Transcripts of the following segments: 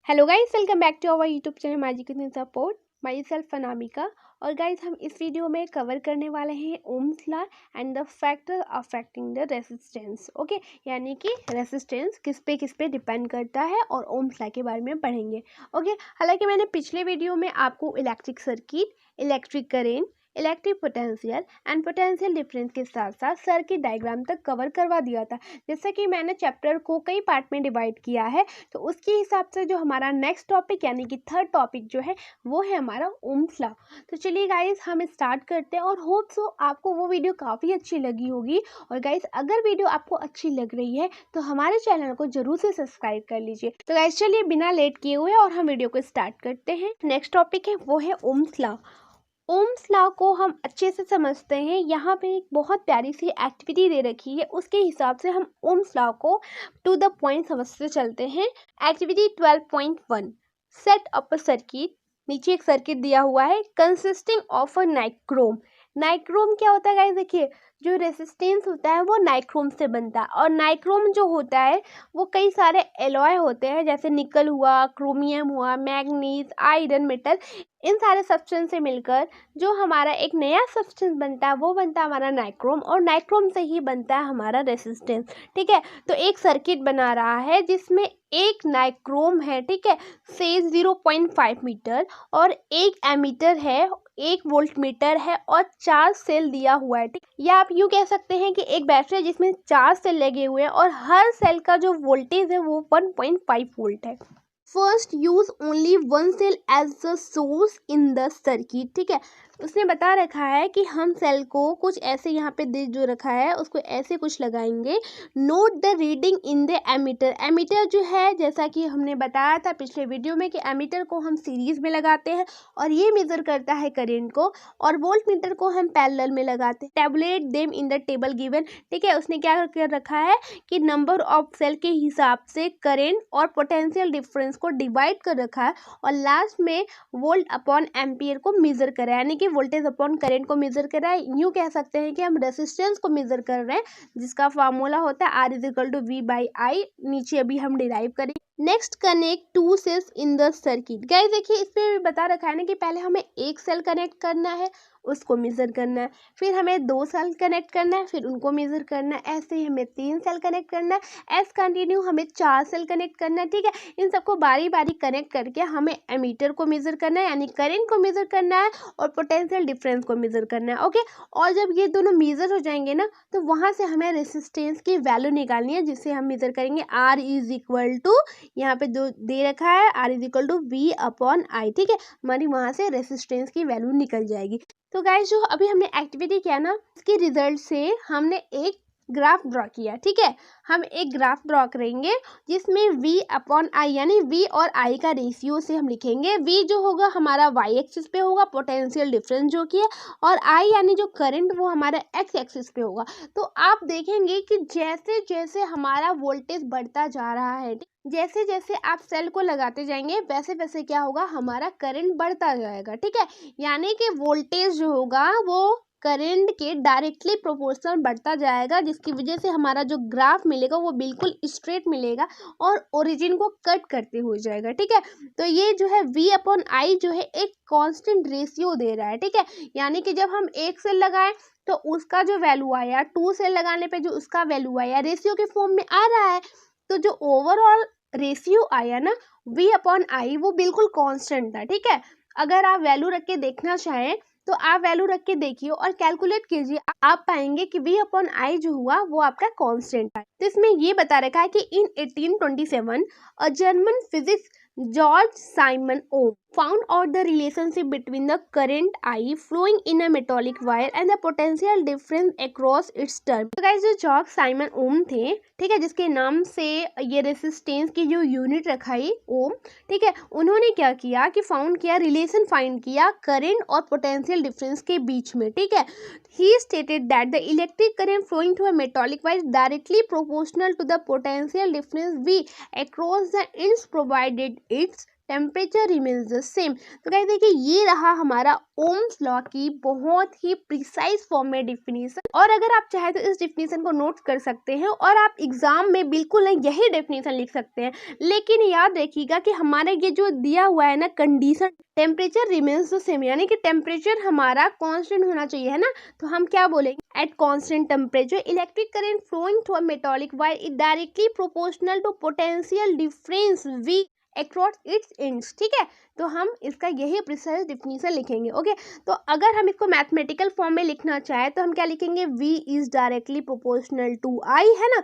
Hello guys, welcome back to our YouTube channel Magic Support myself Anamika. और guys, हम इस video में cover करने वाले हैं Ohm's law and the factor affecting the resistance. Okay, यानी कि रेसिस्टेंस किस पे डिपेंड करता है और ओम्स लॉ के बारे में पढ़ेंगे। ओके, हालांकि मैंने पिछले वीडियो में आपको electric circuit, electric current, electric potential and potential difference के साथ साथ सर्किट डायग्राम तक कवर करवा दिया था। जैसे कि मैंने चैप्टर को कई पार्ट में डिवाइड किया है, तो उसके हिसाब से जो हमारा नेक्स्ट टॉपिक यानी कि थर्ड टॉपिक जो है वो है हमारा ओम्स लॉ। तो चलिए गाइस, हम स्टार्ट करते हैं और होप सो आपको वो वीडियो काफ़ी अच्छी लगी होगी। और गाइस, अगर वीडियो आपको अच्छी लग रही है तो हमारे चैनल को जरूर से सब्सक्राइब कर लीजिए। तो गाइस चलिए बिना लेट किए हुए और हम वीडियो को स्टार्ट करते हैं। नेक्स्ट टॉपिक है वो है ओम्स लॉ। ओम्स लॉ को हम अच्छे से समझते हैं। यहाँ पे एक बहुत प्यारी सी एक्टिविटी दे रखी है, उसके हिसाब से हम ओम्स लॉ को टू द पॉइंट समझते चलते हैं। Activity 12.1, set up a circuit. नीचे एक सर्किट दिया हुआ है consisting of a nichrome. Nichrome क्या होता है गाइस? देखिए, जो रेसिस्टेंस होता है वो नाइक्रोम से बनता है, और नाइक्रोम जो होता है वो कई सारे एलॉय होते हैं, जैसे निकल हुआ, क्रोमियम हुआ, मैग्नीज, आयरन, मेटल, इन सारे सब्सटेंस से मिलकर जो हमारा एक नया सब्सटेंस बनता है वो बनता है हमारा नाइक्रोम, और नाइक्रोम से ही बनता है हमारा रेसिस्टेंस। ठीक है, तो एक सर्किट बना रहा है जिसमें एक नाइक्रोम है, ठीक है, सेज 0.5 मीटर, और एक एमीटर है, एक वोल्ट मीटर है, और 4 सेल दिया हुआ है। ठीक, या आप यूँ कह सकते हैं कि एक बैटरी जिसमें 4 सेल लगे हुए हैं और हर सेल का जो वोल्टेज है वो 1.5 वोल्ट है। First use only one cell as the source in the circuit. ठीक है, उसने बता रखा है कि हम सेल को कुछ ऐसे यहाँ पे दे जो रखा है उसको ऐसे कुछ लगाएंगे। Note the reading in the ammeter. Ammeter जो है, जैसा कि हमने बताया था पिछले वीडियो में, कि एमीटर को हम सीरीज में लगाते हैं और ये मेजर करता है करंट को, और वोल्ट मीटर को हम पैरेलल में लगाते हैं। Tabulate them in the table given. ठीक है, उसने क्या कर रखा है कि नंबर ऑफ सेल के हिसाब से करंट और पोटेंशियल डिफरेंस को डिवाइड कर रखा है, और लास्ट में वोल्ट अपॉन एम्पियर को मेजर करा है, यानी कि वोल्टेज अपॉन करंट को मेजर करा है। यूँ कह सकते हैं कि हम रेसिस्टेंस को मेजर कर रहे हैं, जिसका फार्मूला होता है R is equal to V/I। नीचे अभी हम डिराइव करेंगे। Next, connect 2 cells in the circuit. Guys देखिए, इसमें बता रखा है ना कि पहले हमें एक सेल कनेक्ट करना है, उसको मेजर करना है, फिर हमें 2 सेल कनेक्ट करना है, फिर उनको मेजर करना है, ऐसे ही हमें 3 सेल कनेक्ट करना है, एस कंटिन्यू हमें 4 सेल कनेक्ट करना है। ठीक है, इन सबको बारी बारी कनेक्ट करके हमें एमीटर को मेजर करना है, यानी करंट को मेजर करना है, और पोटेंशियल डिफरेंस को मेजर करना है। ओके, और जब ये दोनों मेजर हो जाएंगे ना, तो वहाँ से हमें रेसिस्टेंस की वैल्यू निकालनी है, जिससे हम मेजर करेंगे R इज इक्वल टू, यहाँ पे दो दे रखा है, R is equal to V/I। ठीक है, हमारी वहाँ से रेसिस्टेंस की वैल्यू निकल जाएगी। तो गाइस, जो अभी हमने एक्टिविटी किया ना, इसके रिजल्ट से हमने एक ग्राफ ड्रॉ किया। ठीक है, हम एक ग्राफ ड्रॉ करेंगे जिसमें V/I यानी V और I का रेशियो से हम लिखेंगे। V जो होगा हमारा Y एक्सिस पे होगा, पोटेंशियल डिफरेंस जो कि है, और I यानी जो करंट वो हमारा X एक्सिस पे होगा। तो आप देखेंगे कि जैसे जैसे हमारा वोल्टेज बढ़ता जा रहा है, जैसे जैसे आप सेल को लगाते जाएंगे वैसे वैसे क्या होगा, हमारा करंट बढ़ता जाएगा। ठीक है, यानी कि वोल्टेज जो होगा वो करंट के डायरेक्टली प्रोपोर्शनल बढ़ता जाएगा, जिसकी वजह से हमारा जो ग्राफ मिलेगा वो बिल्कुल स्ट्रेट मिलेगा और ओरिजिन को कट करते हो जाएगा। ठीक है, तो ये जो है V/I जो है एक कांस्टेंट रेशियो दे रहा है। ठीक है, यानी कि जब हम एक सेल लगाएं तो उसका जो वैल्यू आया, 2 सेल लगाने पे जो उसका वैल्यू आया, रेशियो के फॉर्म में आ रहा है। तो जो ओवरऑल रेशियो आया ना V/I, वो बिल्कुल कांस्टेंट था। ठीक है, अगर आप वैल्यू रख के देखना चाहें तो आप वैल्यू रख के देखिए और कैलकुलेट कीजिए, आप पाएंगे कि V/I जो हुआ वो आपका कांस्टेंट है। तो इसमें ये बता रखा है कि in 1827 a German physics George Simon Ohm found out the relationship between the current I flowing in a metallic wire and the potential difference across its term। तो गाइस, जो जॉर्ज साइमन ओम थे, ठीक है, जिसके नाम से ये रेसिस्टेंस की जो यूनिट रखाई ओम, ठीक है, उन्होंने क्या किया कि फाउंड किया, रिलेशन फाइंड किया करंट और पोटेंशियल डिफरेंस के बीच में। ठीक है, he stated that the electric current flowing through a metallic wire is directly proportional to the potential difference V across the ends provided its temperature remains the same. तो guys देखिए ये रहा हमारा ओम्स लॉ की बहुत ही precise form में definition. और अगर आप चाहे तो इस डिफिनीशन को नोट कर सकते हैं और आप एग्जाम में बिल्कुल यही डिफिनीशन लिख सकते हैं। लेकिन याद रखिएगा कि हमारे ये जो दिया हुआ है ना condition, temperature remains the same, यानी कि टेम्परेचर हमारा कांस्टेंट होना चाहिए, है ना। तो हम क्या बोलेंगे, at constant temperature electric current flowing through a metallic wire is directly proportional to potential difference V across its ends. ठीक है, तो हम इसका यही प्रिसाइज डिफिनीशन लिखेंगे। ओके, तो अगर हम इसको मैथमेटिकल फॉर्म में लिखना चाहे तो हम क्या लिखेंगे, v is directly proportional to i, है ना।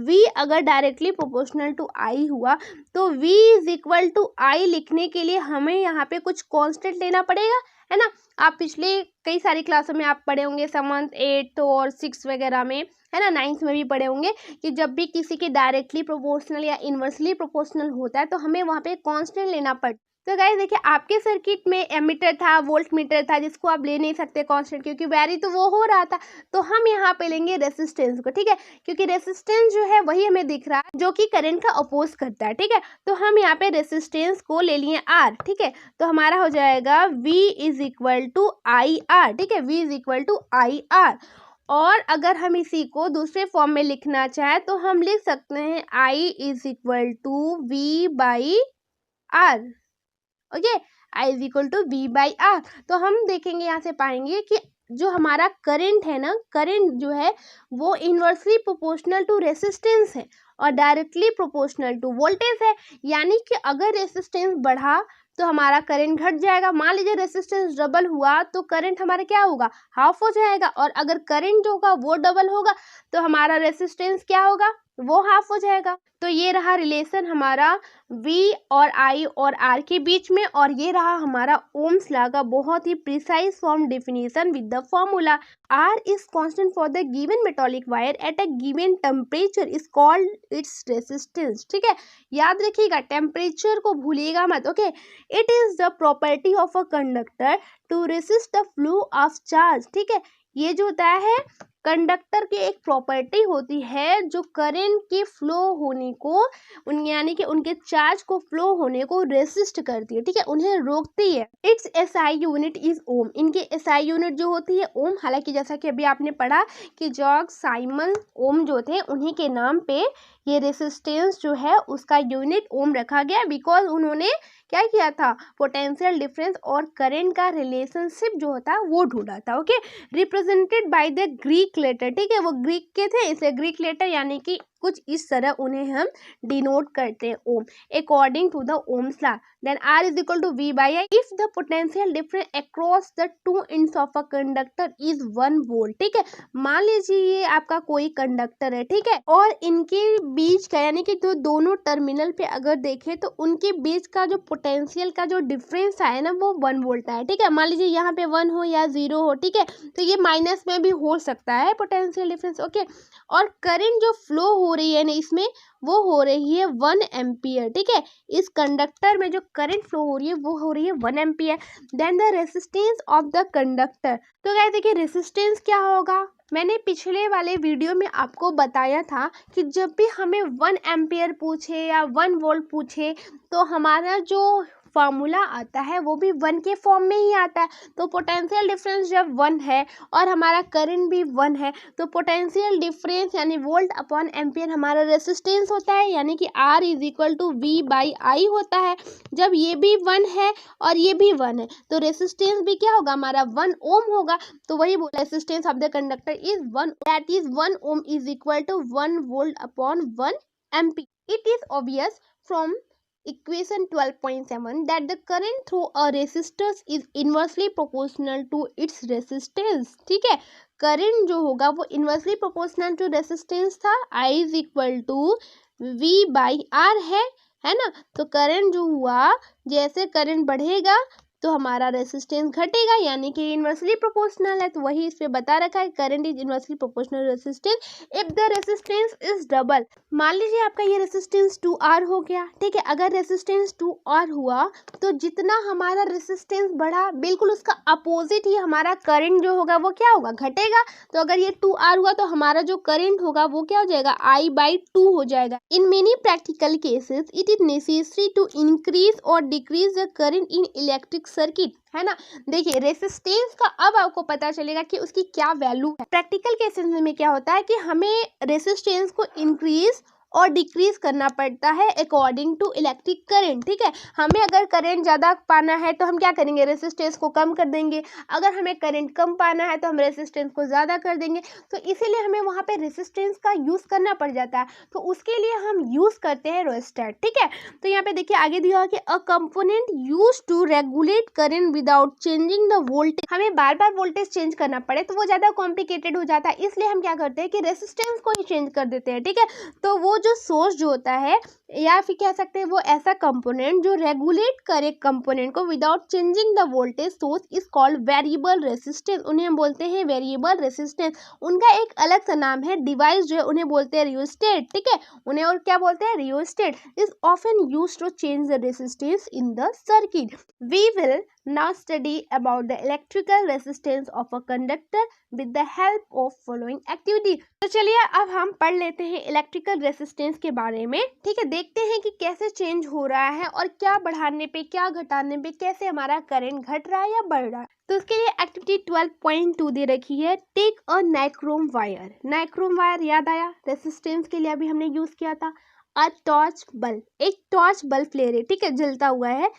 v अगर डायरेक्टली प्रोपोर्शनल टू i हुआ तो v is equal to i लिखने के लिए हमें यहाँ पे कुछ कांस्टेंट लेना पड़ेगा, है ना। आप पिछले कई सारी क्लासों में आप पढ़े होंगे, 7th 8th और 6th वगैरह में, है ना, 9th में भी पढ़े होंगे कि जब भी किसी के डायरेक्टली प्रोपोर्शनल या इनवर्सली प्रोपोर्शनल होता है तो हमें वहाँ पे कांस्टेंट लेना पड़ता है। तो गाइस देखिए आपके सर्किट में एमीटर था, वोल्ट मीटर था, जिसको आप ले नहीं सकते कांस्टेंट क्योंकि वैरी तो वो हो रहा था। तो हम यहाँ पे लेंगे रेसिस्टेंस को, ठीक है, क्योंकि रेसिस्टेंस जो है वही हमें दिख रहा है जो कि करंट का अपोज करता है। ठीक है, तो हम यहाँ पे रेसिस्टेंस को ले लिए आर। ठीक है, तो हमारा हो जाएगा V is equal to I R. ठीक है, V is equal to I R. और अगर हम इसी को दूसरे फॉर्म में लिखना चाहे तो हम लिख सकते हैं I is equal to V by R. Okay, I is equal to V by R. तो हम देखेंगे यहाँ से पाएंगे कि जो हमारा करंट है ना, करंट जो है वो इनवर्सली प्रोपोर्शनल टू रेसिस्टेंस है और डायरेक्टली प्रोपोर्शनल टू वोल्टेज है। यानी कि अगर रेसिस्टेंस बढ़ा तो हमारा करंट घट जाएगा। मान लीजिए रेसिस्टेंस डबल हुआ तो करंट हमारा क्या होगा, हाफ हो जाएगा। और अगर करंट जो होगा वो डबल होगा तो हमारा रेसिस्टेंस क्या होगा, वो हाफ हो जाएगा। तो ये रहा रिलेशन हमारा V और I और R के बीच में, और ये रहा हमारा ओम्स लॉ का बहुत ही precise form definition with the formula R is constant for the given metallic wire at a given temperature is called its resistance। ठीक है, याद रखिएगा टेम्परेचर को भूलिएगा मत। Okay, it is the property of a conductor to resist the flow of charge. ठीक है, ये जो होता है कंडक्टर की एक प्रॉपर्टी होती है जो करंट के फ्लो होने को यानी कि उनके चार्ज को फ्लो होने को रेसिस्ट करती है। ठीक है, उन्हें रोकती है। इट्स एसआई यूनिट इज ओम। इनकी एसआई यूनिट जो होती है ओम। हालांकि जैसा कि अभी आपने पढ़ा कि जॉर्ज साइमन ओम जो थे उन्हीं के नाम पे ये रेसिस्टेंस जो है उसका यूनिट ओम रखा गया, बिकॉज उन्होंने क्या किया था, पोटेंशियल डिफरेंस और करंट का रिलेशनशिप जो होता है वो ढूंढा था। Okay, represented by the Greek letter. ठीक है, वो ग्रीक के थे इसलिए ग्रीक लेटर यानी कि कुछ इस तरह उन्हें हम डिनोट करते हैं ohm, according to the Ohm's law. Then R is equal to V by I if the potential difference across the two ends of a conductor is 1 volt. ठीक है, मान लीजिए ये आपका कोई कंडक्टर है, ठीक है, और इनके बीच का यानी कि जो दोनों टर्मिनल पे अगर देखें तो उनके बीच का जो पोटेंशियल का जो डिफरेंस है ना वो 1 वोल्ट है। ठीक है, मान लीजिए यहाँ पे 1 हो या 0 हो, ठीक है, तो ये माइनस में भी हो सकता है पोटेंशियल डिफरेंस। ओके, और करंट जो फ्लो हो रही है ना इसमें वो हो रही है 1 एम्पियर। ठीक है, इस कंडक्टर में जो करंट फ्लो हो रही है वो हो रही है 1 ampere. Then the resistance of the conductor. तो गाइस देखिए रेसिस्टेंस क्या होगा, मैंने पिछले वाले वीडियो में आपको बताया था कि जब भी हमें 1 एम्पियर पूछे या 1 वोल्ट पूछे तो हमारा जो फार्मूला आता है वो भी 1 के फॉर्म में ही आता है। तो पोटेंशियल डिफरेंस जब 1 है और हमारा करंट भी 1 है तो पोटेंशियल डिफरेंस यानी वोल्ट अपॉन एम्पियर हमारा रेसिस्टेंस होता है, यानी कि R is equal to V by I होता है। जब ये भी 1 है और ये भी 1 है तो रेसिस्टेंस भी क्या होगा, हमारा 1 ओम होगा। तो वही बोला resistance of the conductor is 1, that is 1 ohm is equal to 1 volt upon 1 ampere. It is obvious from equation 12.7 that the current through a resistor is inversely proportional to its resistance। ठीक है, current जो होगा वो inversely proportional to resistance था, I is equal to V by R है ना। तो current जो हुआ, जैसे करंट बढ़ेगा तो हमारा रेसिस्टेंस घटेगा, यानी कि इन्वर्सली प्रोपोर्शनल है। तो वही इस पे बता रखा है, current is inversely proportional resistance if the resistance is double. मान लीजिए आपका ये रेसिस्टेंस 2R हो गया, ठीक है। अगर रेसिस्टेंस 2R हुआ तो जितना हमारा रेसिस्टेंस बढ़ा, बिल्कुल उसका अपोजिट ही हमारा करंट जो होगा वो क्या होगा, घटेगा। तो अगर ये 2R हुआ तो हमारा जो करंट होगा वो क्या हो जाएगा, I/2 हो जाएगा। In many practical cases it is necessary to increase और decrease the current in electric circuit, है ना। देखिए रेसिस्टेंस का अब आपको पता चलेगा कि उसकी क्या वैल्यू है। प्रैक्टिकल केसेस में क्या होता है कि हमें रेसिस्टेंस को इंक्रीज और डिक्रीज करना पड़ता है अकॉर्डिंग टू इलेक्ट्रिक करंट, ठीक है। हमें अगर करंट ज़्यादा पाना है तो हम क्या करेंगे, रेसिस्टेंस को कम कर देंगे। अगर हमें करंट कम पाना है तो हम रेसिस्टेंस को ज़्यादा कर देंगे। तो इसीलिए हमें वहाँ पे रेसिस्टेंस का यूज़ करना पड़ जाता है। तो उसके लिए हम यूज़ करते हैं रेजिस्टेंस, ठीक है। तो यहाँ पे देखिए आगे दिया कि a component use to regulate current without changing the voltage. हमें बार बार वोल्टेज चेंज करना पड़े तो वो ज़्यादा कॉम्प्लिकेटेड हो जाता है, इसलिए हम क्या करते हैं कि रेसिस्टेंस को ही चेंज कर देते हैं, ठीक है। तो वो जो सोर्स जो होता है, या फिर कह सकते हैं वो ऐसा कंपोनेंट जो रेगुलेट करे कंपोनेंट को without changing the voltage source is called variable resistance. उन्हें हम बोलते हैं वेरिएबल रेसिस्टेंस। उनका एक अलग सा नाम है, डिवाइस जो है उन्हें बोलते हैं रियोस्टेट, ठीक है। उन्हें और क्या बोलते हैं, rheostat is often used to change the resistance in the circuit. We will now study about the electrical resistance of a conductor with the help of following activity। तो चलिए अब हम पढ़ लेते हैं इलेक्ट्रिकल रेसिस्टेंस के बारे में, ठीक है। देखते हैं कि कैसे चेंज हो रहा है और क्या बढ़ाने पे क्या घटाने पे कैसे हमारा करंट घट रहा है या बढ़ रहा है। तो उसके लिए एक्टिविटी 12.2 दे रखी है, take a nichrome wire. Nichrome wire याद आया, रेसिस्टेंस के लिए अभी हमने यूज किया था। अ टॉर्च बल्ब, एक टॉर्च बल्ब ले रहे, ठीक है, जलता हुआ है।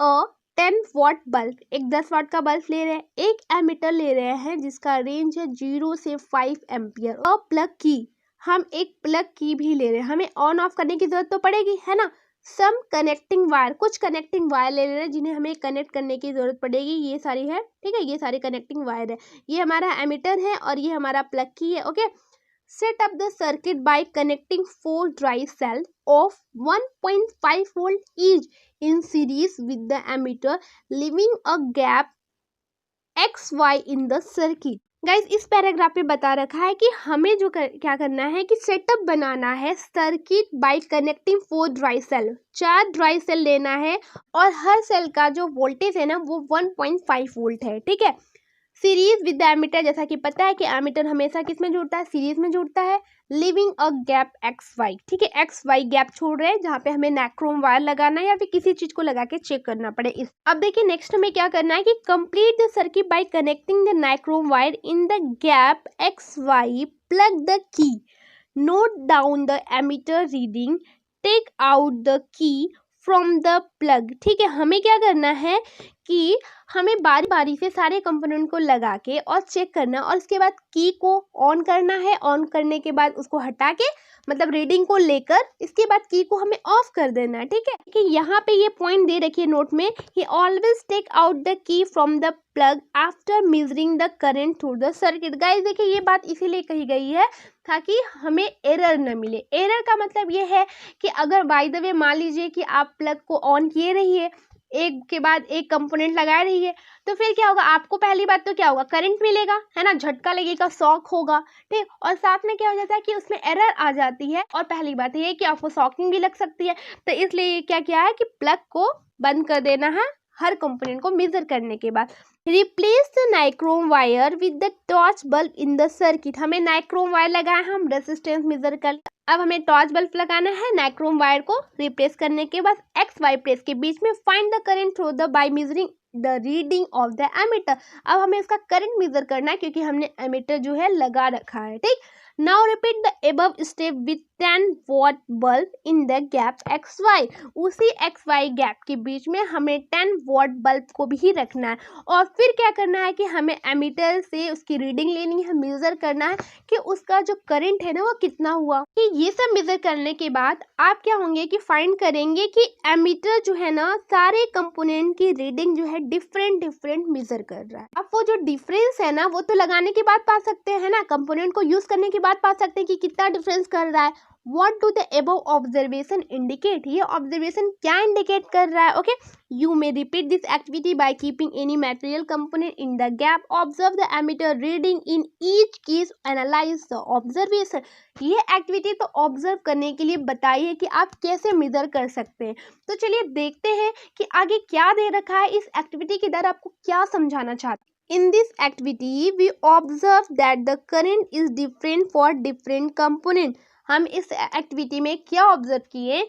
अ 10 वॉट बल्ब, एक 10 वाट का बल्ब ले रहे हैं। एक एमीटर ले रहे हैं जिसका रेंज है 0 से 5 एम्पियर। और प्लग की, हम एक प्लग की भी ले रहे हैं, हमें ऑन ऑफ करने की जरूरत तो पड़ेगी, है ना। सम कनेक्टिंग वायर, कुछ कनेक्टिंग वायर ले रहे हैं जिन्हें हमें कनेक्ट करने की जरूरत पड़ेगी। ये सारी है, ठीक है, ये सारी कनेक्टिंग वायर है। ये हमारा एमीटर है और ये हमारा प्लग की है, okay. Set up the circuit by connecting 4 dry cells of 1.5 volt each in series with the ammeter, leaving a gap XY in the circuit। Guys इस पैराग्राफ पे बता रखा है कि हमें जो क्या करना है कि सेटअप बनाना है circuit by connecting 4 dry cell. 4 dry cell लेना है और हर सेल का जो वोल्टेज है ना वो 1.5 वोल्ट है, ठीक है। सीरीज विद एमीटर, जैसा कि पता है कि एमीटर हमेशा किस में जुड़ता है, सीरीज में जुड़ता है। Leaving a gap X Y, ठीक है, एक्स वाई गैप छोड़ रहे हैं जहाँ पे हमें नाइक्रोम वायर लगाना है या फिर किसी चीज को लगा के चेक करना पड़े। इस अब देखिए नेक्स्ट हमें क्या करना है कि complete the circuit by connecting the nichrome wire in the gap X Y, plug the key, note down the ammeter reading, take out the key from the plug, ठीक है। हमें क्या करना है कि हमें बारी बारी से सारे कंपोनेंट को लगा के और चेक करना, और उसके बाद की को ऑन करना है। ऑन करने के बाद उसको हटा के मतलब रीडिंग को लेकर इसके बाद की को हमें ऑफ कर देना है, ठीक है। कि यहाँ पे ये पॉइंट दे रखिए नोट में कि always take out the key from the plug after measuring the current through the circuit. Guys देखिए ये बात इसीलिए कही गई है ताकि हमें एरर न मिले। एरर का मतलब ये है कि अगर बाय द वे मान लीजिए कि आप प्लग को ऑन किए रहिए, एक के बाद एक कंपोनेंट लगा रही है, तो फिर क्या होगा, आपको पहली बात तो क्या होगा, करंट मिलेगा, है ना, झटका लगेगा, शॉक होगा, ठीक। और साथ में क्या हो जाता है कि उसमें एरर आ जाती है, और पहली बात ये है कि आपको शॉकिंग भी लग सकती है। तो इसलिए क्या किया है कि प्लग को बंद कर देना है हर कंपोनेंट को मेजर करने के बाद। Replace the nichrome wire with the torch bulb in the circuit. हमें नाइक्रोम वायर लगाया, हम रेजिस्टेंस मेजर कर, अब हमें टॉर्च बल्ब लगाना है। नाइक्रोम वायर को रिप्लेस करने के बाद एक्स वाई प्लेस के बीच में find the current through the by measuring the reading of the ammeter. अब हमें इसका करंट मेजर करना है क्योंकि हमने एमीटर जो है लगा रखा है, ठीक। Now repeat the above step with 10 watt bulb in the gap X Y. उसी एक्स वाई गैप के बीच में हमें 10 वॉट बल्ब को भी रखना है, और फिर क्या करना है कि हमें एमीटर से उसकी रीडिंग लेनी है, मेजर करना है कि उसका जो करंट है ना वो कितना हुआ। कि ये सब मेजर करने के बाद आप क्या होंगे कि फाइंड करेंगे कि एमीटर जो है ना सारे कंपोनेंट की रीडिंग जो है डिफरेंट मेजर कर रहा है। अब वो जो डिफरेंस है ना वो तो लगाने के बाद पा सकते हैं ना, कंपोनेंट को यूज करने के बाद पा सकते हैं कि कितना डिफरेंस कर रहा है। What do the above observation indicate, ये ऑब्जर्वेशन क्या इंडिकेट कर रहा है? Okay, you may repeat this activity by keeping any material component in the gap, observe the ammeter reading in each case, analyse the observation. ये activity तो observe करने के लिए बताई है कि आप कैसे मेजर कर सकते हैं। तो चलिए देखते हैं कि आगे क्या दे रखा है, इस एक्टिविटी के द्वारा आपको क्या समझाना चाहते हैं। In this activity, we observe that the current is different for different component. हम इस एक्टिविटी में क्या ऑब्जर्व किए,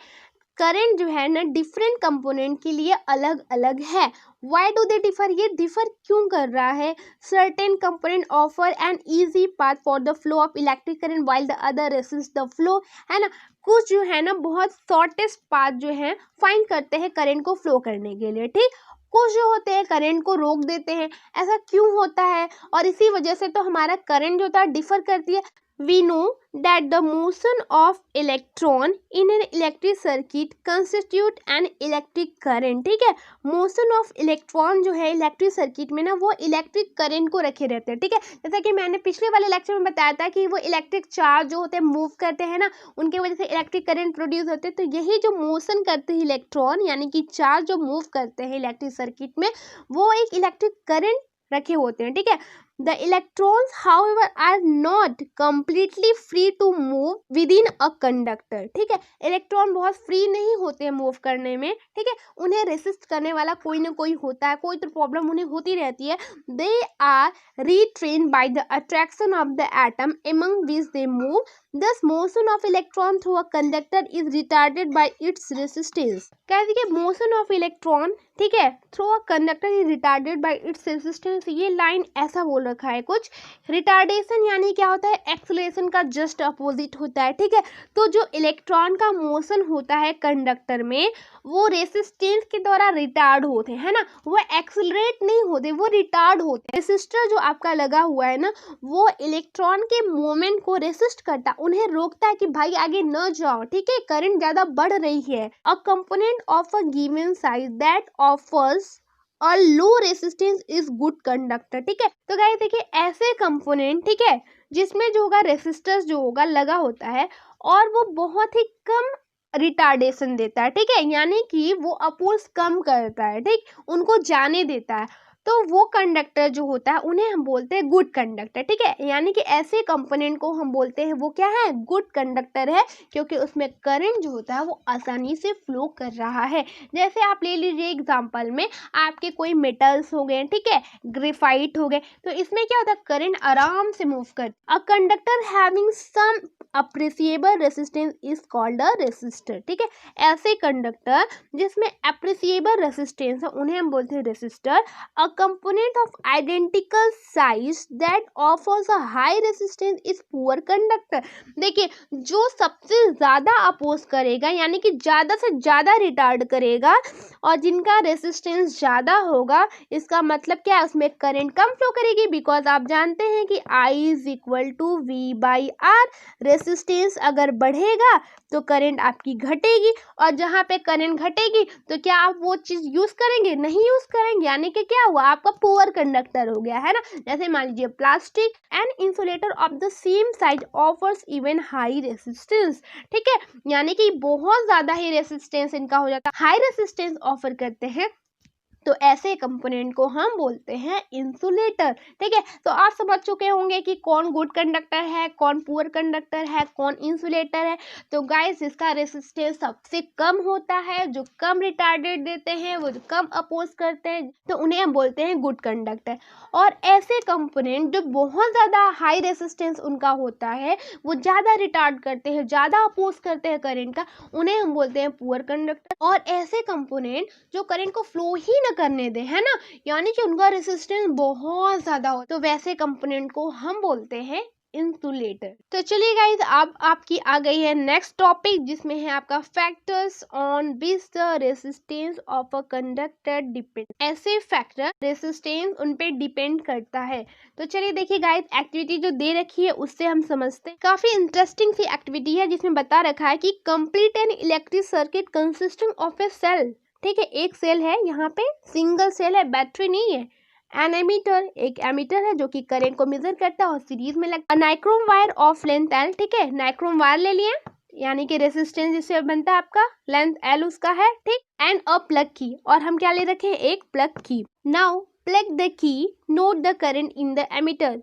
करंट जो है ना डिफरेंट कंपोनेंट के लिए अलग अलग है। वाई डू दे डिफर, ये डिफर क्यों कर रहा है? Certain component offer an easy path for the flow of electric current while the other resist the flow, है ना। कुछ जो है ना बहुत शॉर्टेस्ट पाथ जो है फाइंड करते हैं करंट को फ्लो करने के लिए, ठीक। कुछ जो होते हैं करंट को रोक देते हैं। ऐसा क्यों होता है? और इसी वजह से तो हमारा करंट जो होता है डिफर करती है। We know that the motion of electron in an electric circuit constitute an electric current, ठीक है। मोशन ऑफ इलेक्ट्रॉन जो है इलेक्ट्रिक सर्किट में ना वो इलेक्ट्रिक करंट को रखे रहते हैं, ठीक है। जैसा कि मैंने पिछले वाले लेक्चर में बताया था कि वो इलेक्ट्रिक चार्ज जो होते हैं मूव करते हैं ना, उनके वजह से इलेक्ट्रिक करंट प्रोड्यूस होते हैं। तो यही जो मोशन करते हैं इलेक्ट्रॉन यानी कि चार्ज जो मूव करते हैं इलेक्ट्रिक सर्किट में, वो एक इलेक्ट्रिक करंट रखे होते हैं, ठीक है। The electrons, however, are not completely free to move within a conductor, ठीक है। इलेक्ट्रॉन बहुत फ्री नहीं होते हैं मूव करने में, ठीक है। उन्हें रेसिस्ट करने वाला कोई ना कोई होता है, कोई तो प्रॉब्लम उन्हें होती रहती है। They are restrained by the attraction of the atom among which they move. Thus, motion of electron through a conductor is retarded by its resistance. कहते हैं मोशन ऑफ इलेक्ट्रॉन, ठीक है, through a conductor is retarded bye its resistance. ये line ऐसा बोल रखा है कुछ। रिटार्डेशन यानी क्या होता है? एक्सेलरेशन का जस्ट अपोजिट होता है, ठीक है। तो जो इलेक्ट्रॉन का मोशन होता है कंडक्टर में, वो रेसिस्टेंस के द्वारा रिटार्ड होते हैं, है ना। वो एक्सेलरेट नहीं होते, वो रिटार्ड होते हैं। रेसिस्टर जो आपका लगा हुआ है ना, वो इलेक्ट्रॉन के मोमेंट को रेसिस्ट करता, उन्हें रोकता है कि भाई आगे न जाओ, ठीक है, करंट ज्यादा बढ़ रही है। A component of a given size that offers a low resistance is good conductor, ठीक है। तो गाइस देखिए ऐसे कंपोनेंट, ठीक है, जिसमें जो होगा रेसिस्टर्स जो होगा लगा होता है और वो बहुत ही कम रिटार्डेशन देता है, ठीक है, यानी कि वो अपोज कम करता है, ठीक, उनको जाने देता है। तो वो कंडक्टर जो होता है उन्हें हम बोलते हैं गुड कंडक्टर, ठीक है। यानी कि ऐसे कंपोनेंट को हम बोलते हैं वो क्या है? गुड कंडक्टर है, क्योंकि उसमें करंट जो होता है वो आसानी से फ्लो कर रहा है। जैसे आप ले लीजिए एग्जांपल में, आपके कोई मेटल्स हो गए, ठीक है, ग्रेफाइट हो गए, तो इसमें क्या होता है? करंट आराम से मूव कर। A conductor having some appreciable resistance is called a resistor, ठीक है। ऐसे कंडक्टर जिसमें अप्रिसिएबल रेसिस्टेंस है उन्हें हम बोलते हैं resistor. A component of identical size that offers a high resistance is poor conductor. देखिए जो सबसे ज्यादा अपोज करेगा यानी कि ज्यादा से ज्यादा रिटार्ड करेगा और जिनका रेसिस्टेंस ज्यादा होगा, इसका मतलब क्या है? उसमें करंट कम फ्लो करेगी, बिकॉज आप जानते हैं कि I is equal to V by R. Resistance अगर बढ़ेगा तो करंट आपकी घटेगी, और जहाँ पे करंट घटेगी तो क्या आप वो चीज यूज करेंगे? नहीं यूज करेंगे, यानी कि क्या हुआ? आपका पुअर कंडक्टर हो गया, है ना। जैसे मान लीजिए plastic and insulator of the same size offers even high resistance, ठीक है, यानी कि बहुत ज्यादा ही रेसिस्टेंस इनका हो जाता है, हाई रेसिस्टेंस ऑफर करते हैं। तो ऐसे कंपोनेंट को हम बोलते हैं इंसुलेटर, ठीक है। तो आप समझ चुके होंगे कि कौन गुड कंडक्टर है, कौन पुअर कंडक्टर है, कौन इंसुलेटर है। तो गाइस जिसका रेसिस्टेंस सबसे कम होता है, जो कम रिटार्डेड देते हैं, वो जो कम अपोज करते हैं, तो उन्हें हम बोलते हैं गुड कंडक्टर। और ऐसे कंपोनेंट जो बहुत ज़्यादा हाई रेसिस्टेंस उनका होता है, वो ज़्यादा रिटार्ड करते हैं, ज़्यादा अपोज करते हैं करंट का, उन्हें हम बोलते हैं पुअर कंडक्टर। और ऐसे कंपोनेंट जो करंट को फ्लो ही न करने दे, है ना, यानी कि उनका रेसिस्टेंस बहुत ज्यादा हो, तो वैसे कंपोनेंट को हम बोलते हैं इंसुलेटर। तो चलिए गाइस अब आपकी आ गई है नेक्स्ट टॉपिक, जिसमें है आपका factors on which the resistance of a conductor depend. ऐसे फैक्टर रेसिस्टेंस उन पे डिपेंड करता है। तो चलिए देखिए गाइस एक्टिविटी जो दे रखी है उससे हम समझते हैं। काफी इंटरेस्टिंग सी एक्टिविटी है, जिसमें बता रखा है कि complete an electric circuit consisting of a cell, ठीक है, एक सेल है, यहाँ पे सिंगल सेल है, बैटरी नहीं है। एन एमीटर, एक एमीटर है जो कि करंट को मेजर करता है और सीरीज में लगता है। Nichrome wire of length L, ठीक है, नाइक्रोम वायर ले लिए, यानी कि रेसिस्टेंस जिससे बनता है आपका लेंथ एल उसका है, ठीक, एंड अ प्लग की, और हम क्या ले रखे हैं, एक plug key. Now plug the key, note the current in the ammeter.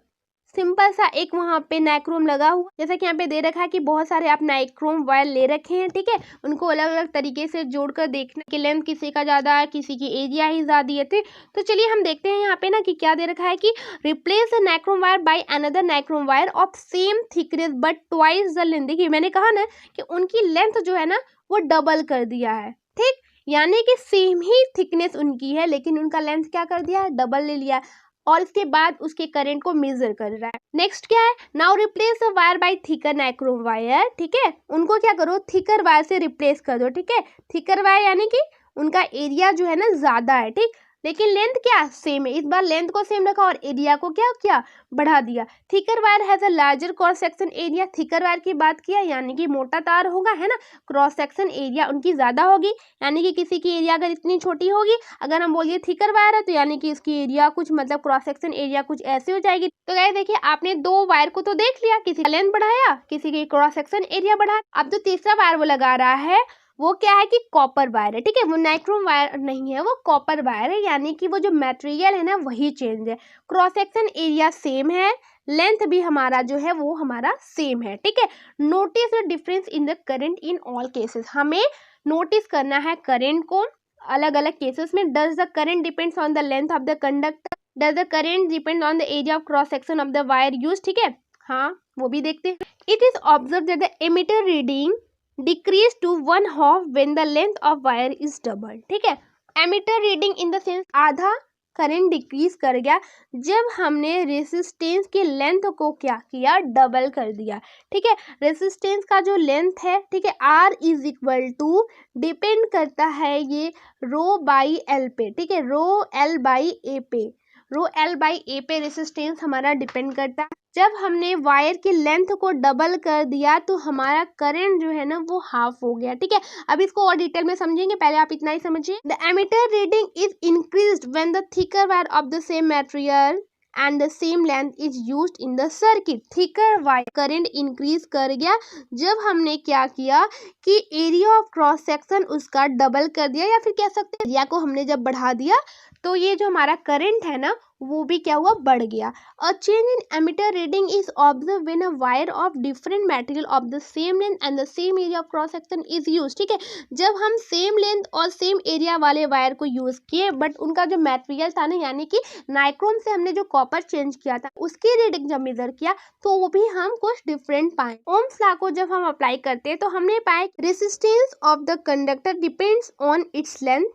Simple सा एक वहाँ पे नाइक्रोम लगा हुआ, जैसा कि यहाँ पे दे रखा है कि बहुत सारे आप नाइक्रोम वायर ले रखे हैं, ठीक है, उनको अलग अलग तरीके से जोड़कर देखना कि लेंथ किसी का ज्यादा है, किसी की एरिया ही ज्यादा है, ठीक। तो चलिए हम देखते हैं यहाँ पे ना कि क्या दे रखा है कि replace the nichrome wire by another nichrome wire of same thickness but twice the length. देखिए मैंने कहा ना कि उनकी लेंथ जो है ना वो डबल कर दिया है, ठीक, यानी कि सेम ही थिकनेस उनकी है लेकिन उनका लेंथ क्या कर दिया है, डबल ले लिया है, और इसके बाद उसके करंट को मेजर कर रहा है। नेक्स्ट क्या है, now replace the wire by thicker nichrome wire, ठीक है, उनको क्या करो, थिकर वायर से रिप्लेस कर दो, ठीक है, थिकर वायर यानी कि उनका एरिया जो है ना ज्यादा है, ठीक, लेकिन लेंथ क्या सेम है, इस बार लेंथ को सेम रखा और एरिया को क्या किया, बढ़ा दिया। Thicker wire has a larger cross section area, thicker wire की बात किया यानी कि मोटा तार होगा, है ना, क्रॉस सेक्शन एरिया उनकी ज्यादा होगी, यानी कि किसी की एरिया अगर इतनी छोटी होगी, अगर हम बोलिए थिकर वायर है तो यानी कि इसकी एरिया कुछ मतलब क्रॉस सेक्शन एरिया कुछ ऐसे हो जाएगी। तो गाइस देखिए आपने दो वायर को तो देख लिया, किसी का लेंथ बढ़ाया, किसी की क्रॉस सेक्शन एरिया बढ़ाया। अब जो तीसरा वायर वो लगा रहा है वो क्या है कि कॉपर वायर है, ठीक है, वो नाइक्रोम वायर नहीं है, वो कॉपर वायर है, यानी कि वो जो मटेरियल है ना वही चेंज है, क्रॉस सेक्शन एरिया सेम है, लेंथ भी हमारा जो है वो हमारा सेम है, ठीक है। Notice the difference in the current in all cases, हमें नोटिस करना है करंट को अलग अलग केसेस में। Does the current depends on the length of the conductor, does the current depend on the area of cross section of the wire use, ठीक है, हाँ वो भी देखते हैं। It is observe that the ammeter reading decrease to 1/2 when the length of wire is double, ठीक है, ammeter reading in the sense आधा करंट डिक्रीज कर गया जब हमने रेसिस्टेंस की लेंथ को क्या किया, डबल कर दिया, ठीक है। रेसिस्टेंस का जो लेंथ है, ठीक है, R is equal to depend करता है ये रो बाई एल पे, ठीक है, रो एल बाई ए पे, रो एल बाई ए पे रेसिस्टेंस हमारा डिपेंड करता है। जब हमने वायर की लेंथ को डबल कर दिया तो हमारा करंट जो है ना वो हाफ हो गया, ठीक है। अब इसको और डिटेल में समझेंगे, पहले आप इतना ही समझिए। The ammeter reading is increased when the thicker wire of the same material and the same length is used in the circuit. Thicker wire current increase कर गया जब हमने क्या किया कि एरिया ऑफ क्रॉस सेक्शन उसका डबल कर दिया, या फिर कह सकते हैं एरिया को हमने जब बढ़ा दिया तो ये जो हमारा करंट है ना वो भी क्या हुआ, बढ़ गया। A change in ammeter reading is observe when a wire of different material of the same length and the same area of cross section is use, ठीक है, जब हम सेम लेंथ और सेम एरिया वाले वायर को use किए but उनका जो मटेरियल था ना, यानी कि नाइक्रोम से हमने जो कॉपर चेंज किया था उसकी रीडिंग जब मेजर किया तो वो भी हम कुछ डिफरेंट पाए। ओम्स लॉ को जब हम अप्लाई करते हैं तो हमने पाया resistance of the conductor depends on its length,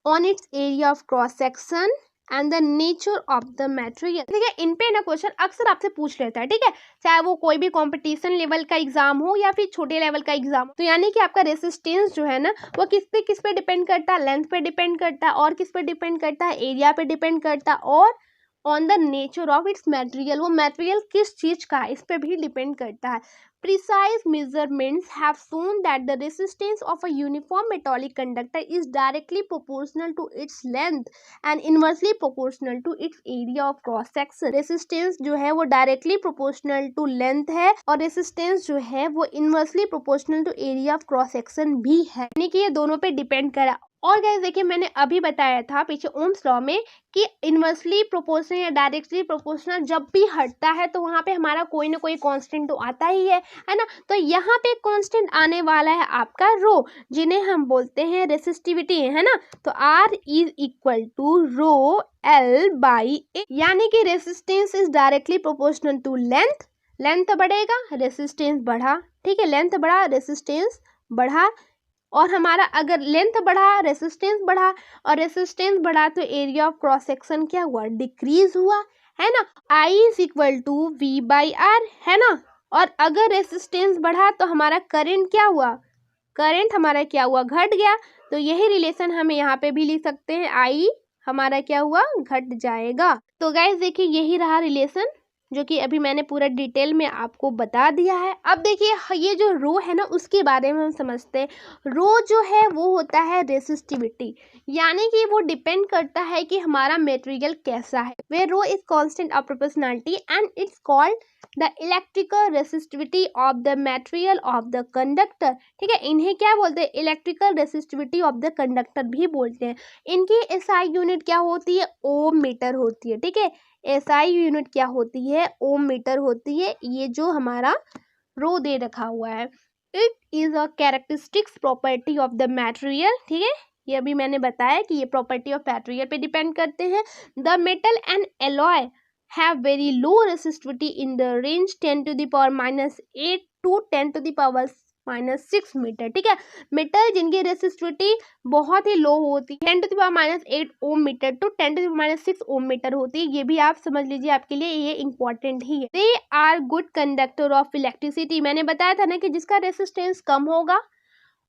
on its area of cross section and the nature of the material, ठीक है। इन पे ना क्वेश्चन अक्सर आपसे पूछ लेता है, ठीक है, चाहे वो कोई भी कंपटीशन लेवल का एग्जाम हो या फिर छोटे लेवल का एग्जाम हो। तो यानी कि आपका रेसिस्टेंस जो है ना वो किस पे डिपेंड करता है, लेंथ पे डिपेंड करता है, और किस पे डिपेंड करता है, एरिया पे डिपेंड करता है, और on the nature of its material, वो मटेरियल किस चीज का है इस पे भी डिपेंड करता है। Precise measurements have shown that the resistance of a uniform metallic conductor is directly proportional to its length and inversely proportional to its area of cross section. Resistance जो है वो directly proportional to length है और resistance जो है वो inversely proportional to area of cross section भी है, यानी कि ये दोनों पे डिपेंड करा। और गाइस देखिए मैंने अभी बताया था पीछे ओम्स लॉ में कि इनवर्सली प्रोपोर्शनल या डायरेक्टली प्रोपोर्शनल जब भी हटता है तो वहां पे हमारा कोई ना कोई कांस्टेंट तो आता ही है ना। तो यहाँ पे कांस्टेंट आने वाला है आपका रो, जिन्हें हम बोलते हैं रेसिस्टिविटी, है ना। तो R is equal to rho L by A, यानी कि resistance is directly proportional to length, length बढ़ेगा रेसिस्टेंस बढ़ा, ठीक है, लेंथ बढ़ा रेसिस्टेंस बढ़ा, और हमारा अगर लेंथ बढ़ा रेसिस्टेंस बढ़ा और रेसिस्टेंस बढ़ा तो एरिया ऑफ क्रॉस सेक्शन क्या हुआ, डिक्रीज हुआ, है ना। I is equal to V by R, है ना। और अगर रेसिस्टेंस बढ़ा तो हमारा करंट क्या हुआ, करंट हमारा क्या हुआ, घट गया। तो यही रिलेशन हमें यहाँ पे भी लिख सकते हैं, I हमारा क्या हुआ, घट जाएगा। तो गाइस देखिए यही रहा रिलेशन जो कि अभी मैंने पूरा डिटेल में आपको बता दिया है। अब देखिए ये जो रो है ना उसके बारे में हम समझते हैं। रो जो है वो होता है रेसिस्टिविटी, यानी कि वो डिपेंड करता है कि हमारा मटेरियल कैसा है। Where rho is constant of proportionality and it's called the electrical resistivity of the material of the conductor. ठीक है, इन्हें क्या बोलते हैं, electrical resistivity of the conductor भी बोलते हैं। इनकी एसआई यूनिट क्या होती है, ओम मीटर होती है। ठीक है, एसआई यूनिट क्या होती है, ओम मीटर होती है। ये जो हमारा रो दे रखा हुआ है, it is a characteristics property of the material. ठीक है, ये अभी मैंने बताया कि ये प्रॉपर्टी ऑफ मटेरियल पे डिपेंड करते हैं। The metal and alloy have very low resistivity in the range 10 to the power -8 to 10 to the power -6 metre. ठीक है, मेटल जिनकी रेसिस्टिविटी बहुत ही लो होती है 10 to the power -8 ohm metre to 10 to the power -6 ohm metre होती है। ये भी आप समझ लीजिए, आपके लिए ये इंपॉर्टेंट ही है। They are good conductor of electricity. मैंने बताया था ना कि जिसका रेसिस्टेंस कम होगा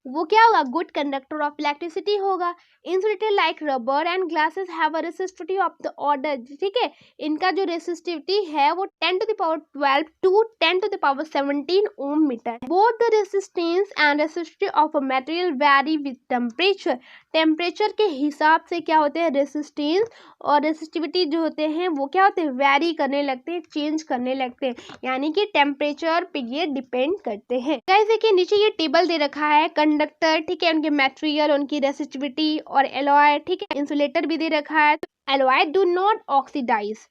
वो क्या होगा, गुड कंडक्टर ऑफ इलेक्ट्रिसिटी होगा। Insulated like rubber and glasses have a resistivity of the order. ठीक है, इनका जो रेसिस्टिविटी है वो 10 to the power 12 to 10 to the power 17 ohm metre. Both the resistance and resistivity of a material vary with temperature. Temperature के हिसाब से क्या होते हैं, रेसिस्टेंस और रेसिस्टिविटी जो होते हैं वो क्या होते हैं, वैरी करने लगते हैं, चेंज करने लगते हैं, यानी कि टेम्परेचर पे ये डिपेंड करते हैं। गाइस देखिए नीचे ये टेबल दे रखा है कंडक्टर, ठीक है, उनके मटेरियल, उनकी रेसिस्टिविटी और एलॉय। ठीक है, इंसुलेटर भी दे रखा है। Alloy do not oxidise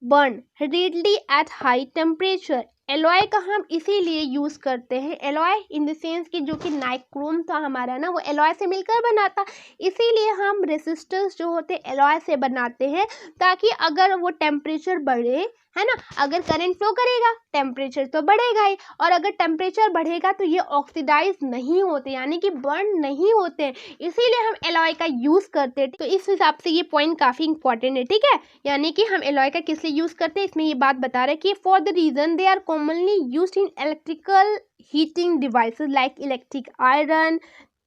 burn readily at high temperature. Alloy का हम इसीलिए यूज करते हैं, एलॉय इन द सेंस कि जो कि नाइक्रोम था हमारा ना, वो एलॉय से मिलकर बना था, इसीलिए हम रेसिस्टर्स जो होते हैं एलॉय से बनाते हैं, ताकि अगर वो टेम्परेचर बढ़े, है ना, अगर करंट फ्लो करेगा टेम्परेचर तो बढ़ेगा ही, और अगर टेम्परेचर बढ़ेगा तो ये ऑक्सीडाइज नहीं होते, यानी कि बर्न नहीं होते हैं, इसीलिए हम एलॉय का यूज करते हैं। तो इस हिसाब से ये पॉइंट काफी इंपॉर्टेंट है। ठीक है, यानी कि हम एलॉय का किस लिए यूज करते हैं, इसमें ये बात बता रहे हैं कि for the reason they are commonly used in electrical heating devices like electric iron,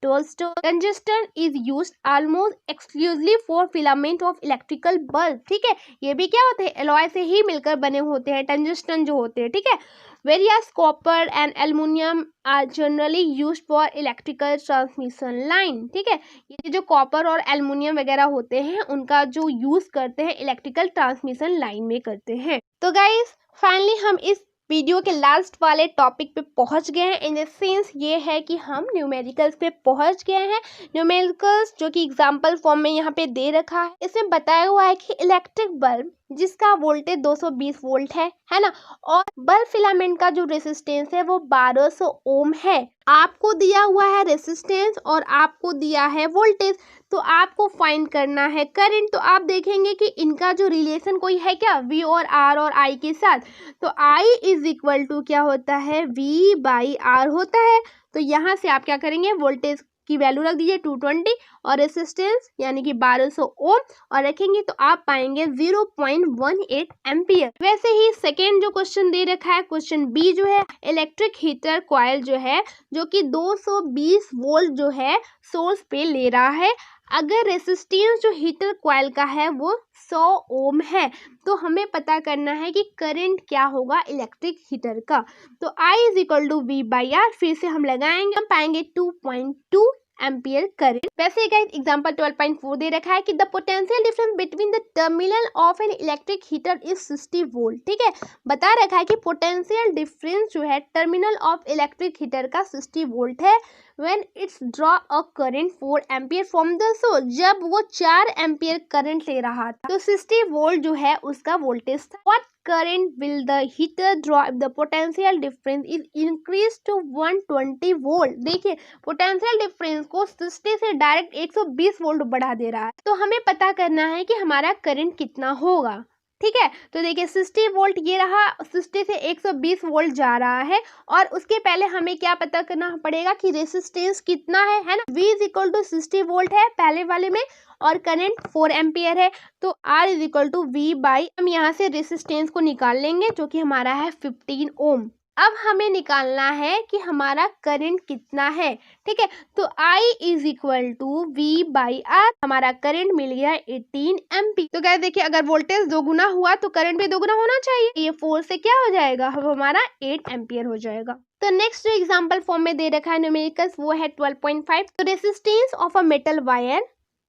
tungsten is used almost exclusively for filament of electrical bulb. ठीक है, ये भी क्या होते हैं, एलॉय से ही मिलकर बने होते हैं, टंगस्टन जो होते हैं। ठीक है, various copper and aluminium are generally used for electrical transmission line. ठीक है, ये जो कॉपर और एल्युमिनियम वगैरह होते हैं उनका जो यूज करते हैं इलेक्ट्रिकल ट्रांसमिशन लाइन में करते हैं। तो गाइस फाइनली हम इस वीडियो के लास्ट वाले टॉपिक पे पहुंच गए हैं। इन द सेंस ये है कि हम न्यूमेरिकल्स पे पहुंच गए हैं। न्यूमेरिकल्स जो कि एग्जांपल फॉर्म में यहाँ पे दे रखा है, इसमें बताया हुआ है कि इलेक्ट्रिक बल्ब जिसका वोल्टेज 220 वोल्ट है ना, और बल्ब फिलामेंट का जो रेसिस्टेंस है वो 1200 ओम है। आपको दिया हुआ है रेसिस्टेंस और आपको दिया है वोल्टेज, तो आपको फाइंड करना है करंट। तो आप देखेंगे कि इनका जो रिलेशन कोई है क्या, V और R और I के साथ, तो I इज इक्वल टू क्या होता है, V/R होता है। तो यहाँ से आप क्या करेंगे, वोल्टेज की वैल्यू रख दीजिए 220 और रेसिस्टेंस यानी कि 1200 ओम और रखेंगे तो आप पाएंगे 0.18 एम्पियर। वैसे ही सेकेंड जो क्वेश्चन दे रखा है, क्वेश्चन बी जो है, इलेक्ट्रिक हीटर कॉइल जो है जो कि 220 वोल्ट जो है सोर्स पे ले रहा है, अगर रेसिस्टेंस जो हीटर कॉइल का है वो 100 ओम है, तो हमें पता करना है कि करंट क्या होगा इलेक्ट्रिक हीटर का। तो I is equal to V/R, फिर से हम लगाएंगे, हम पाएंगे 2.2 एम्पियर करंट। वैसे गाइस एग्जांपल 12.4 दे रखा है कि the potential difference between the terminal of an electric heater is 60 volt. ठीक है, बता रखा है कि पोटेंशियल डिफरेंस जो है टर्मिनल ऑफ इलेक्ट्रिक हीटर का 60 वोल्ट है when it's draw a current 4 ampere from the source। जब वो 4 एम्पियर करंट ले रहा था तो 60 वोल्ट जो है उसका वोल्टेज था। What current will the heater draw if the potential difference is increased to 120 volt. देखिए पोटेंशियल डिफरेंस को 60 से डायरेक्ट 120 वोल्ट बढ़ा दे रहा है, तो हमें पता करना है कि हमारा करंट कितना होगा। ठीक है, तो देखिए 60 वोल्ट ये रहा, 60 से 120 वोल्ट जा रहा है, और उसके पहले हमें क्या पता करना पड़ेगा कि रेसिस्टेंस कितना है ना। V is equal to 60 volt है पहले वाले में और करंट 4 एम्पियर है, तो R is equal to V/, हम यहाँ से रेसिस्टेंस को निकाल लेंगे जो कि हमारा है 15 ओम। अब हमें निकालना है कि हमारा करंट कितना है। ठीक है, तो I is equal to V/R, हमारा करंट मिल गया 18 एम्पी। तो गाइस देखिए अगर वोल्टेज दोगुना हुआ तो करंट भी दोगुना होना चाहिए, ये 4 से क्या हो जाएगा, अब हमारा 8 एम्पियर हो जाएगा। तो नेक्स्ट जो एग्जांपल फॉर्म में दे रखा है न्यूमेरिकल्स वो है 12.5। तो resistance of a metal wire,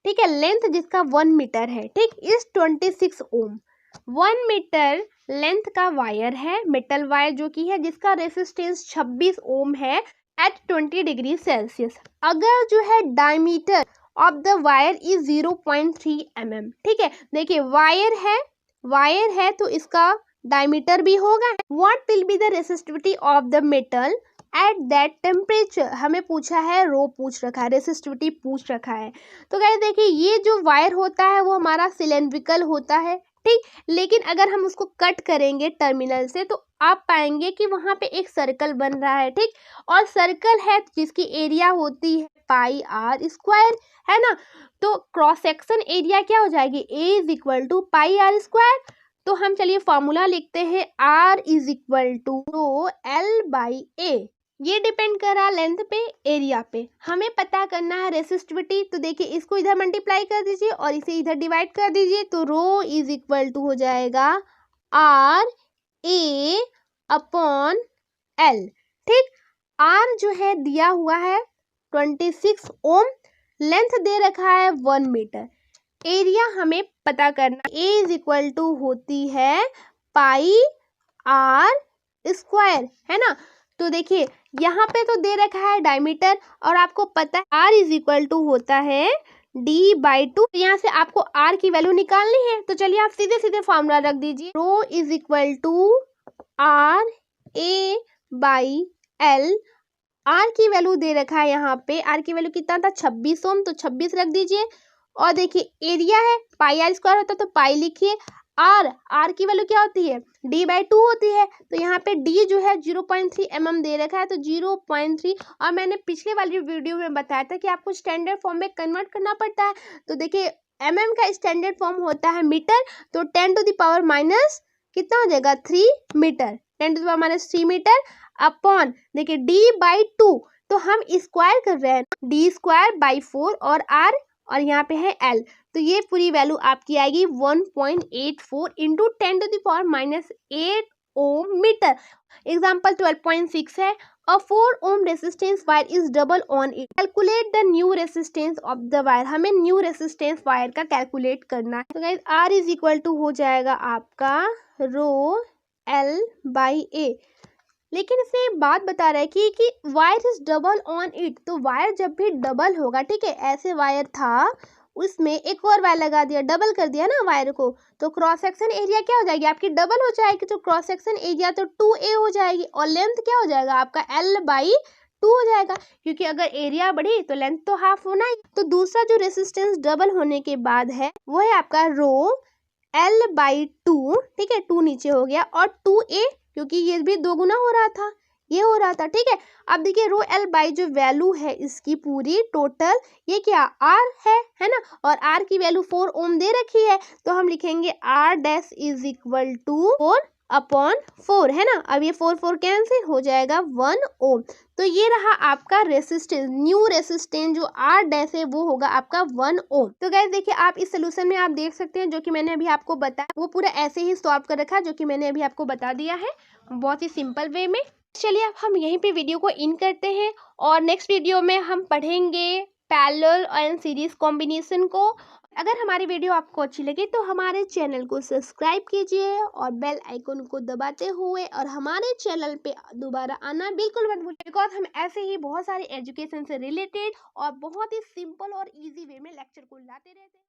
ठीक है, लेंथ जिसका 1 मीटर है, ठीक, इज 26 ओम। 1 मीटर लेंथ का वायर है, मेटल वायर जो कि है, जिसका रेसिस्टेंस 26 ओम है एट 20 डिग्री सेल्सियस। अगर जो है diameter of the wire is 0.3 mm, ठीक है। देखिए वायर है तो इसका डायमीटर भी होगा। What will be the resistivity of the metal at that temperature, हमें पूछा है, रो पूछ रखा है, रेसिस्टिविटी पूछ रखा है। तो गाइस देखिए ये जो वायर होता है वो हमारा सिलेंड्रिकल होता है, ठीक। लेकिन अगर हम उसको कट करेंगे टर्मिनल से तो आप पाएंगे कि वहां पे एक सर्कल बन रहा है, ठीक। और सर्कल है जिसकी एरिया होती है पाई आर स्क्वायर, है ना। तो क्रॉस सेक्शन एरिया क्या हो जाएगी, A is equal to pi R square. तो हम चलिए फॉर्मूला लिखते हैं, R is equal to rho L by A. ये डिपेंड कर रहा है लेंथ पे, एरिया पे। हमें पता करना है रेसिस्टिविटी, तो देखिए इसको इधर मल्टीप्लाई कर दीजिए और इसे इधर डिवाइड कर दीजिए, तो रो इज इक्वल टू हो जाएगा आर ए अपॉन एल, ठीक। आर जो है दिया हुआ है 26 ओम, लेंथ दे रखा है 1 मीटर, एरिया हमें पता करना, ए इज इक्वल टू होती है पाई आर स्क्वायर, है ना। तो देखिए यहाँ पे तो दे रखा है डायमीटर और आपको पता है आर इज इक्वल टू होता है डी बाई टू। यहाँ से आपको आर की वैल्यू निकालनी है, तो चलिए आप सीधे सीधे फॉर्मूला रख दीजिए, rho is equal to R A by L. आर की वैल्यू दे रखा है यहाँ पे, आर की वैल्यू कितना था 26 ओम, तो 26 रख दीजिए। और देखिए एरिया है पाई आर स्क्वायर होता है तो पाई लिखिए। आर की वैल्यू क्या होती है, डी बाई टू होती है, तो यहाँ पे डी जो है 0.3 mm दे रखा है, तो 0.3। और मैंने पिछले वाली वीडियो में बताया था कि आपको स्टैंडर्ड फॉर्म में कन्वर्ट करना पड़ता है। तो देखिए mm का स्टैंडर्ड फॉर्म होता है मीटर, तो 10 टू द पावर माइनस कितना हो जाएगा 3 metre, 10 to the power minus 3 metre upon देखिए डी बाई टू, तो हम स्क्वायर कर रहे हैं, डी स्क्वायर बाई 4 और आर और यहाँ पे है एल, तो ये पूरी वैल्यू आपकी आएगी 1.84 into 10 to the power minus 8 ohm metre. Example 12.6 है, a 4 ohm resistance wire is double on it, calculate the new resistance of the wire। हमें न्यू रेसिस्टेंस वायर का कैलकुलेट करना है। तो guys R is equal to हो जाएगा आपका रो L by ए। लेकिन इसमें एक बात बता रहा है कि wire is double on it, तो वायर जब भी डबल होगा, ठीक है, ऐसे वायर था उसमें एक और वायर लगा दिया, डबल कर दिया ना वायर को, तो क्रॉस सेक्शन एरिया क्या हो जाएगी आपकी, डबल हो जाएगी। तो क्रॉस सेक्शन एरिया तो 2a हो जाएगी और लेंथ क्या हो जाएगा आपका l बाई 2 हो जाएगा, क्योंकि अगर एरिया बढ़ी तो लेंथ तो हाफ होना ही। तो दूसरा जो रेसिस्टेंस डबल होने के बाद है वो है आपका रो l बाई 2, ठीक है, 2 नीचे हो गया और 2a, क्योंकि ये भी दो गुना हो रहा था, ये हो रहा था, ठीक है। अब देखिए रो एल बाई जो वैल्यू है इसकी पूरी टोटल, ये क्या आर है ना, और आर की वैल्यू 4 ओम दे रखी है, तो हम लिखेंगे R dash is equal to 4 upon 4, है ना। अब ये 4 कैंसिल हो जाएगा 1 ओम। तो ये रहा आपका रेसिस्टेंस, न्यू रेसिस्टेंस जो आर डैश है वो होगा आपका 1 ओम। तो गाइस देखिए आप इस सोल्यूशन में आप देख सकते हैं, जो कि मैंने अभी आपको बताया वो पूरा ऐसे ही सॉल्व कर रखा है, जो कि मैंने अभी आपको बता दिया है बहुत ही सिंपल वे में। चलिए अब हम यहीं पे वीडियो को इन करते हैं और नेक्स्ट वीडियो में हम पढ़ेंगे पैरेलल एंड सीरीज कॉम्बिनेशन को। अगर हमारी वीडियो आपको अच्छी लगी तो हमारे चैनल को सब्सक्राइब कीजिए और बेल आइकन को दबाते हुए और हमारे चैनल पे दोबारा आना बिल्कुल मत भूलिए, बिकॉज हम ऐसे ही बहुत सारे एजुकेशन से रिलेटेड और बहुत ही सिंपल और इजी वे में लेक्चर को लाते रहते हैं।